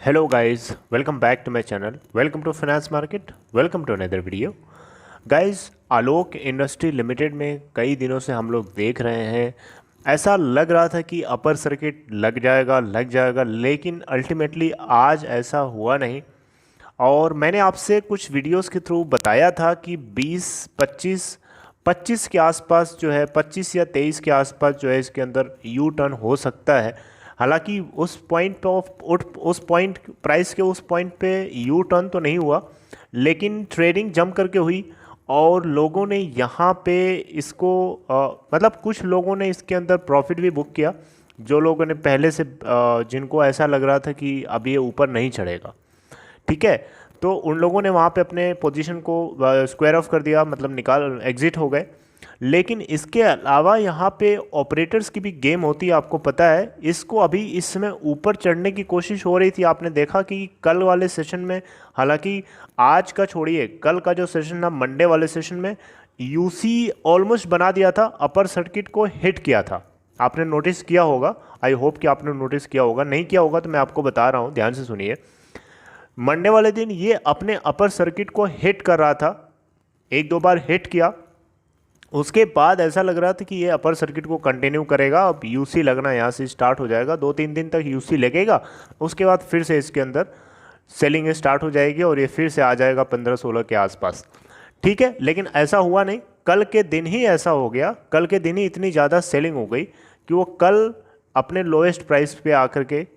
Hello guys, welcome back to my channel. Welcome to Finance Market. Welcome to another video. Guys, Alok industry limited में कई दिनों से हम लोग देख रहे हैं, ऐसा लग रहा था कि अपर सर्किट लग जाएगा, लेकिन अल्टीमेटली आज ऐसा हुआ नहीं। और मैंने आपसे कुछ वीडियोस के थ्रू बताया था कि 25 के आसपास जो है, 25 या 23 के आसपास जो है इसके अंदर यू टर्न हो सकता है। हालांकि उस पॉइंट प्राइस के उस पॉइंट पे यू टर्न तो नहीं हुआ, लेकिन ट्रेडिंग जम करके हुई और लोगों ने यहाँ पे इसको मतलब कुछ लोगों ने इसके अंदर प्रॉफिट भी बुक किया। जो लोगों ने पहले से जिनको ऐसा लग रहा था कि अब ये ऊपर नहीं चढ़ेगा, ठीक है, तो उन लोगों ने वहाँ पे अपने पोजीशन को स्क्वायर ऑफ कर दिया, मतलब एग्जिट हो गए। लेकिन इसके अलावा यहाँ पे ऑपरेटर्स की भी गेम होती है, आपको पता है। इसको अभी इस समय ऊपर चढ़ने की कोशिश हो रही थी। आपने देखा कि कल वाले सेशन में, हालांकि आज का छोड़िए, कल का जो सेशन था मंडे वाले सेशन में, यूसी ऑलमोस्ट बना दिया था, अपर सर्किट को हिट किया था। आपने नोटिस किया होगा, आई होप कि आपने नोटिस किया होगा। नहीं किया होगा तो मैं आपको बता रहा हूँ, ध्यान से सुनिए। मंडे वाले दिन ये अपने अपर सर्किट को हिट कर रहा था, एक दो बार हिट किया, उसके बाद ऐसा लग रहा था कि ये अपर सर्किट को कंटिन्यू करेगा। अब यूसी लगना यहाँ से स्टार्ट हो जाएगा, 2-3 दिन तक यूसी लगेगा, उसके बाद फिर से इसके अंदर सेलिंग स्टार्ट हो जाएगी और ये फिर से आ जाएगा 15-16 के आसपास, ठीक है। लेकिन ऐसा हुआ नहीं, कल के दिन ही ऐसा हो गया। कल के दिन ही इतनी ज़्यादा सेलिंग हो गई कि वो कल अपने लोएस्ट प्राइस पे आकर के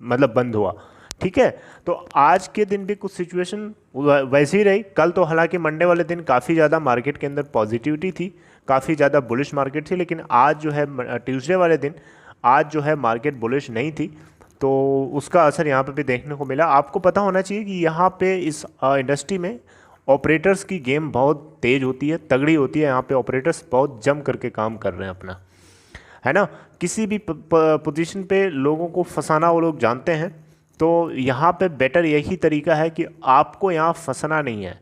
मतलब बंद हुआ, ठीक है। तो आज के दिन भी कुछ सिचुएशन वैसी ही रही। कल तो हालांकि मंडे वाले दिन काफ़ी ज़्यादा मार्केट के अंदर पॉजिटिविटी थी, काफ़ी ज़्यादा बुलिश मार्केट थी, लेकिन आज जो है ट्यूसडे वाले दिन, आज जो है मार्केट बुलिश नहीं थी, तो उसका असर यहाँ पे भी देखने को मिला। आपको पता होना चाहिए कि यहाँ पे इस इंडस्ट्री में ऑपरेटर्स की गेम बहुत तेज़ होती है, तगड़ी होती है। यहाँ पे ऑपरेटर्स बहुत जम करके काम कर रहे हैं अपना, है ना। किसी भी पोजीशन पे लोगों को फंसाना वो लोग जानते हैं। तो यहाँ पे बेटर यही तरीका है कि आपको यहाँ फंसना नहीं है।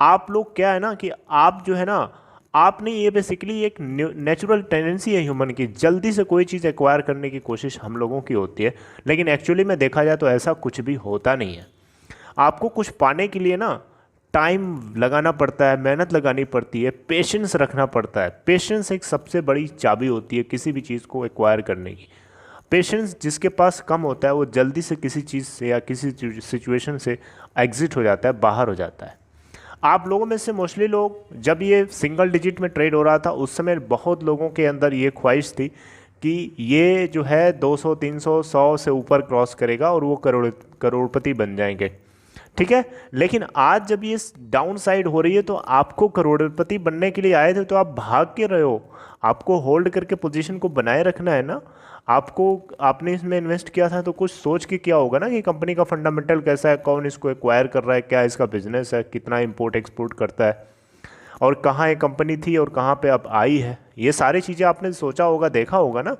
आप लोग क्या है ना कि आप जो है ना, आपने ये बेसिकली एक नेचुरल टेंडेंसी है ह्यूमन की, जल्दी से कोई चीज़ एक्वायर करने की कोशिश हम लोगों की होती है, लेकिन एक्चुअली में देखा जाए तो ऐसा कुछ भी होता नहीं है। आपको कुछ पाने के लिए ना टाइम लगाना पड़ता है, मेहनत लगानी पड़ती है, पेशेंस रखना पड़ता है। पेशेंस एक सबसे बड़ी चाबी होती है किसी भी चीज़ को एक्वायर करने की। पेशेंस जिसके पास कम होता है वो जल्दी से किसी चीज़ से या किसी सिचुएशन से एग्जिट हो जाता है, बाहर हो जाता है। आप लोगों में से मोस्टली लोग, जब ये सिंगल डिजिट में ट्रेड हो रहा था उस समय बहुत लोगों के अंदर ये ख्वाहिश थी कि ये जो है 200, 300, 100 से ऊपर क्रॉस करेगा और वो करोड़पति बन जाएंगे, ठीक है। लेकिन आज जब ये डाउन साइड हो रही है तो आपको करोड़पति बनने के लिए आए थे तो आप भाग के रहे हो। आपको होल्ड करके पोजीशन को बनाए रखना है ना। आपने इसमें इन्वेस्ट किया था तो कुछ सोच के किया होगा ना कि कंपनी का फंडामेंटल कैसा है, कौन इसको एक्वायर कर रहा है, क्या इसका बिजनेस है, कितना इंपोर्ट एक्सपोर्ट करता है, और कहाँ ये कंपनी थी और कहाँ पे अब आई है। ये सारी चीज़ें आपने सोचा होगा, देखा होगा ना।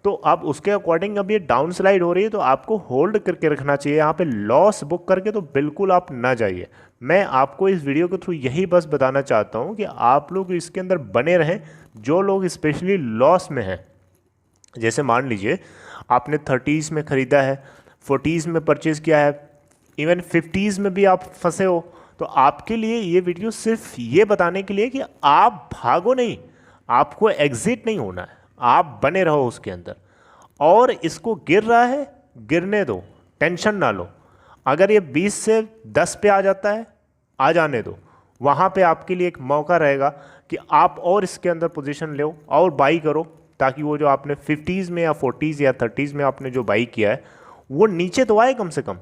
तो अब उसके अकॉर्डिंग अब ये डाउन स्लाइड हो रही है तो आपको होल्ड करके रखना चाहिए। यहाँ पे लॉस बुक करके तो बिल्कुल आप ना जाइए। मैं आपको इस वीडियो के थ्रू यही बस बताना चाहता हूँ कि आप लोग इसके अंदर बने रहें। जो लोग स्पेशली लॉस में हैं, जैसे मान लीजिए आपने 30s में ख़रीदा है, 40s में परचेज़ किया है, इवन 50s में भी आप फंसे हो, तो आपके लिए ये वीडियो सिर्फ ये बताने के लिए कि आप भागो नहीं, आपको एग्जिट नहीं होना है, आप बने रहो उसके अंदर। और इसको गिर रहा है, गिरने दो, टेंशन ना लो। अगर ये 20 से 10 पे आ जाता है, आ जाने दो। वहाँ पे आपके लिए एक मौका रहेगा कि आप और इसके अंदर पोजीशन लो और बाई करो, ताकि वो जो आपने 50s में या 40s या 30s में आपने जो बाई किया है वो नीचे तो आए कम से कम,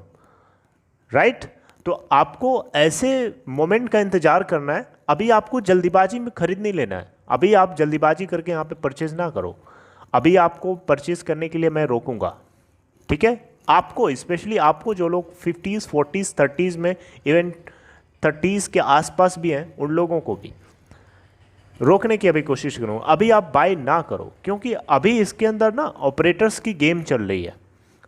राइट। तो आपको ऐसे मोमेंट का इंतजार करना है। अभी आपको जल्दीबाजी में खरीद नहीं लेना है। अभी आप जल्दीबाजी करके यहाँ पे परचेज ना करो। अभी आपको परचेज करने के लिए मैं रोकूंगा, ठीक है। आपको स्पेशली आपको जो लोग 50s, 40s, 30s में, इवन 30s के आसपास भी हैं, उन लोगों को भी रोकने की अभी कोशिश करूँ। अभी आप बाय ना करो, क्योंकि अभी इसके अंदर ना ऑपरेटर्स की गेम चल रही है।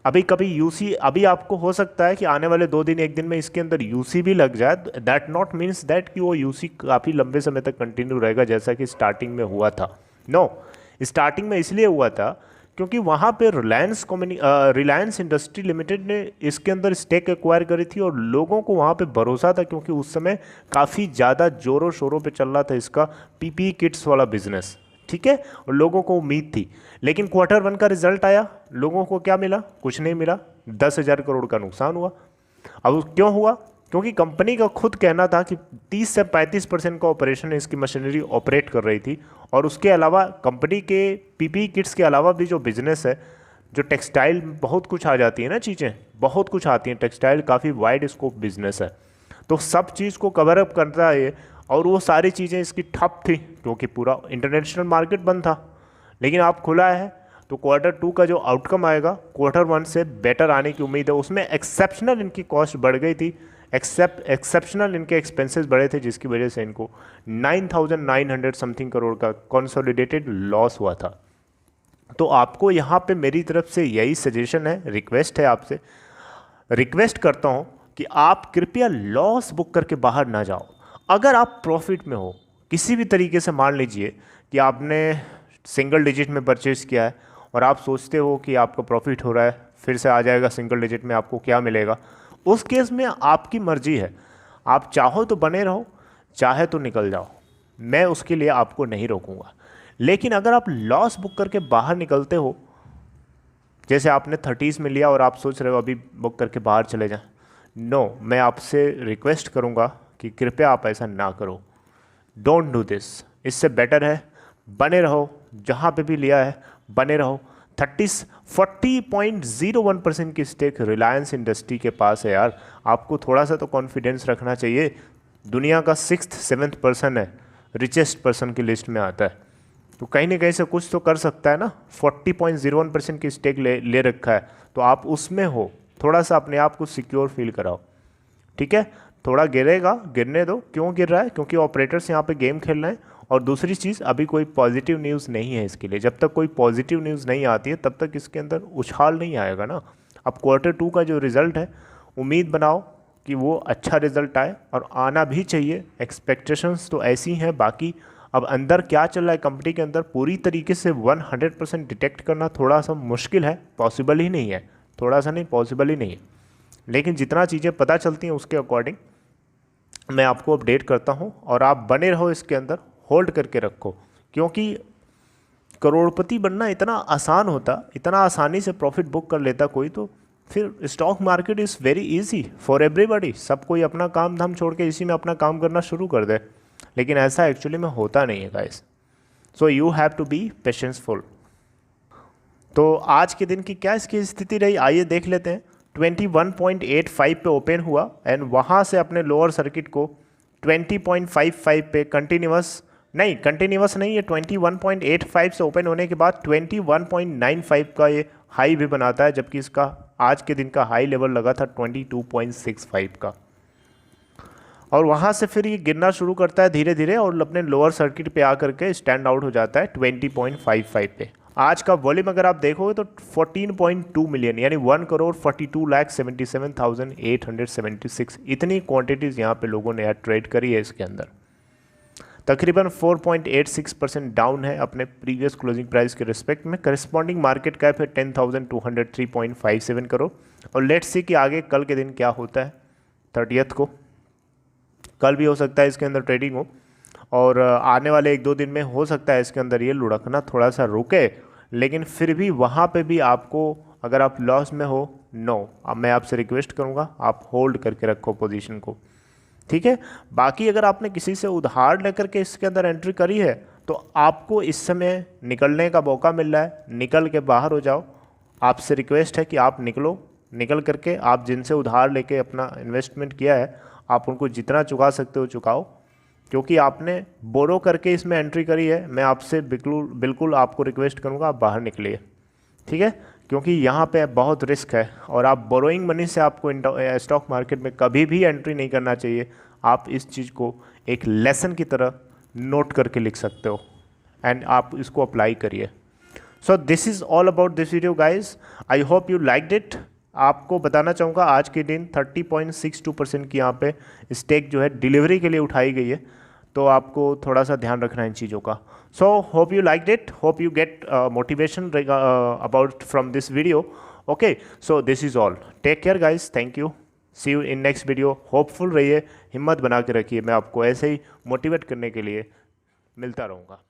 अभी कभी यूसी, अभी आपको हो सकता है कि आने वाले 2 दिन 1 दिन में इसके अंदर यूसी भी लग जाए। दैट नॉट मीन्स दैट कि वो यूसी काफ़ी लंबे समय तक कंटिन्यू रहेगा जैसा कि स्टार्टिंग में हुआ था। नो, स्टार्टिंग में इसलिए हुआ था क्योंकि वहाँ पे रिलायंस इंडस्ट्री लिमिटेड ने इसके अंदर स्टेक एक्वायर करी थी और लोगों को वहाँ पे भरोसा था, क्योंकि उस समय काफ़ी ज़्यादा जोरों शोरों पे चल रहा था इसका पीपीई किट्स वाला बिजनेस, ठीक है, और लोगों को उम्मीद थी। लेकिन क्वार्टर 1 का रिजल्ट आया, लोगों को क्या मिला? कुछ नहीं मिला, 10,000 करोड़ का नुकसान हुआ। अब क्यों हुआ? क्योंकि कंपनी का खुद कहना था कि 30 से 35% का ऑपरेशन इसकी मशीनरी ऑपरेट कर रही थी, और उसके अलावा कंपनी के पीपीई किट्स के अलावा भी जो बिजनेस है, जो टेक्सटाइल, बहुत कुछ आ जाती है ना चीज़ें, बहुत कुछ आती हैं, टेक्सटाइल काफ़ी वाइड स्कोप बिजनेस है, तो सब चीज़ को कवर अप करता है ये। और वो सारी चीज़ें इसकी ठप थी क्योंकि पूरा इंटरनेशनल मार्केट बंद था। लेकिन आप खुला है तो क्वार्टर 2 का जो आउटकम आएगा क्वार्टर 1 से बेटर आने की उम्मीद है। उसमें एक्सेप्शनल इनकी कॉस्ट बढ़ गई थी, एक्सेप्शनल इनके एक्सपेंसेस बढ़े थे, जिसकी वजह से इनको 9,900 समथिंग करोड़ का कंसोलिडेटेड लॉस हुआ था। तो आपको यहाँ पे मेरी तरफ से यही सजेशन है, रिक्वेस्ट है, आपसे रिक्वेस्ट करता हूँ कि आप कृपया लॉस बुक करके बाहर ना जाओ। अगर आप प्रॉफिट में हो किसी भी तरीके से, मान लीजिए कि आपने सिंगल डिजिट में परचेज़ किया है और आप सोचते हो कि आपका प्रॉफिट हो रहा है, फिर से आ जाएगा सिंगल डिजिट में, आपको क्या मिलेगा? उस केस में आपकी मर्जी है, आप चाहो तो बने रहो, चाहे तो निकल जाओ, मैं उसके लिए आपको नहीं रोकूंगा। लेकिन अगर आप लॉस बुक करके बाहर निकलते हो, जैसे आपने 30s में लिया और आप सोच रहे हो अभी बुक करके बाहर चले जाएं, नो, मैं आपसे रिक्वेस्ट करूंगा कि कृपया आप ऐसा ना करो। Don't do this. इससे बेटर है बने रहो, जहाँ पे भी लिया है बने रहो। 40.01% की स्टेक रिलायंस इंडस्ट्री के पास है यार, आपको थोड़ा सा तो कॉन्फिडेंस रखना चाहिए। दुनिया का 6th-7th पर्सन है, रिचेस्ट पर्सन की लिस्ट में आता है, तो कहीं ना कहीं से कुछ तो कर सकता है ना। 40.01% की स्टेक ले रखा है, तो आप उसमें हो, थोड़ा सा अपने आप को सिक्योर फील कराओ, ठीक है। थोड़ा गिरेगा, गिरने दो। क्यों गिर रहा है? क्योंकि ऑपरेटर्स यहाँ पे गेम खेल रहे हैं। और दूसरी चीज़, अभी कोई पॉजिटिव न्यूज़ नहीं है इसके लिए। जब तक कोई पॉजिटिव न्यूज़ नहीं आती है तब तक इसके अंदर उछाल नहीं आएगा ना। अब क्वार्टर 2 का जो रिज़ल्ट है, उम्मीद बनाओ कि वो अच्छा रिज़ल्ट आए, और आना भी चाहिए। एक्सपेक्टेशंस तो ऐसी हैं। बाकी अब अंदर क्या चल रहा है कंपनी के अंदर, पूरी तरीके से 100% डिटेक्ट करना थोड़ा सा मुश्किल है, पॉसिबल ही नहीं है। थोड़ा सा नहीं, पॉसिबल ही नहीं है। लेकिन जितना चीज़ें पता चलती हैं उसके अकॉर्डिंग मैं आपको अपडेट करता हूं, और आप बने रहो इसके अंदर, होल्ड करके रखो। क्योंकि करोड़पति बनना इतना आसान होता, इतना आसानी से प्रॉफिट बुक कर लेता कोई, तो फिर stock market is very easy for everybody. सब कोई अपना काम धाम छोड़ के इसी में अपना काम करना शुरू कर दे, लेकिन ऐसा एक्चुअली में होता नहीं है guys. So you have to be patientful. तो आज के दिन की क्या इसकी स्थिति रही, आइए देख लेते हैं। 21.85 पे ओपन हुआ, एंड वहाँ से अपने लोअर सर्किट को 20.55 पे कंटिन्यूस नहीं, ये 21.85 से ओपन होने के बाद 21.95 का ये हाई भी बनाता है, जबकि इसका आज के दिन का हाई लेवल लगा था 22.65 का। और वहाँ से फिर ये गिरना शुरू करता है धीरे धीरे, और अपने लोअर सर्किट पे आकर के स्टैंड आउट हो जाता है 20.55 पे। आज का वॉल्यूम अगर आप देखोगे तो 14.2 मिलियन, यानी 1,42,77,876 इतनी क्वांटिटीज़ यहाँ पे लोगों ने ट्रेड करी है इसके अंदर। तकरीबन 4.86% डाउन है अपने प्रीवियस क्लोजिंग प्राइस के रिस्पेक्ट में। करस्पॉन्डिंग मार्केट कैप है 10,203.57 करोड़। और लेट्स सी कि आगे कल के दिन क्या होता है। 30th को कल भी हो सकता है इसके अंदर ट्रेडिंग हो, और आने वाले 1-2 दिन में हो सकता है इसके अंदर ये लुढ़कना थोड़ा सा रुके। लेकिन फिर भी वहाँ पे भी आपको, अगर आप लॉस में हो, नो, अब मैं आपसे रिक्वेस्ट करूँगा आप होल्ड करके रखो पोजीशन को, ठीक है। बाकी अगर आपने किसी से उधार लेकर के इसके अंदर एंट्री करी है तो आपको इस समय निकलने का मौका मिल रहा है, निकल के बाहर हो जाओ। आपसे रिक्वेस्ट है कि आप निकल करके आप जिनसे उधार लेके अपना इन्वेस्टमेंट किया है, आप उनको जितना चुका सकते हो चुकाओ, क्योंकि आपने बोरो करके इसमें एंट्री करी है। मैं आपसे बिल्कुल आपको रिक्वेस्ट करूंगा आप बाहर निकलिए, ठीक है, क्योंकि यहाँ पे बहुत रिस्क है, और आप बोरोइंग मनी से आपको स्टॉक मार्केट में कभी भी एंट्री नहीं करना चाहिए। आप इस चीज़ को एक लेसन की तरह नोट करके लिख सकते हो, एंड आप इसको अप्लाई करिए। सो this is all about this video guys, I hope you liked it. आपको बताना चाहूँगा आज के दिन 30.62% की यहाँ पे स्टेक जो है डिलीवरी के लिए उठाई गई है। तो आपको थोड़ा सा ध्यान रखना है इन चीज़ों का। So hope you like it, hope you get motivation about from this video. Okay, so this is all, take care guys, thank you, see you in next video. Hopeful रहिए, हिम्मत बना के रखिए, मैं आपको ऐसे ही मोटिवेट करने के लिए मिलता रहूँगा।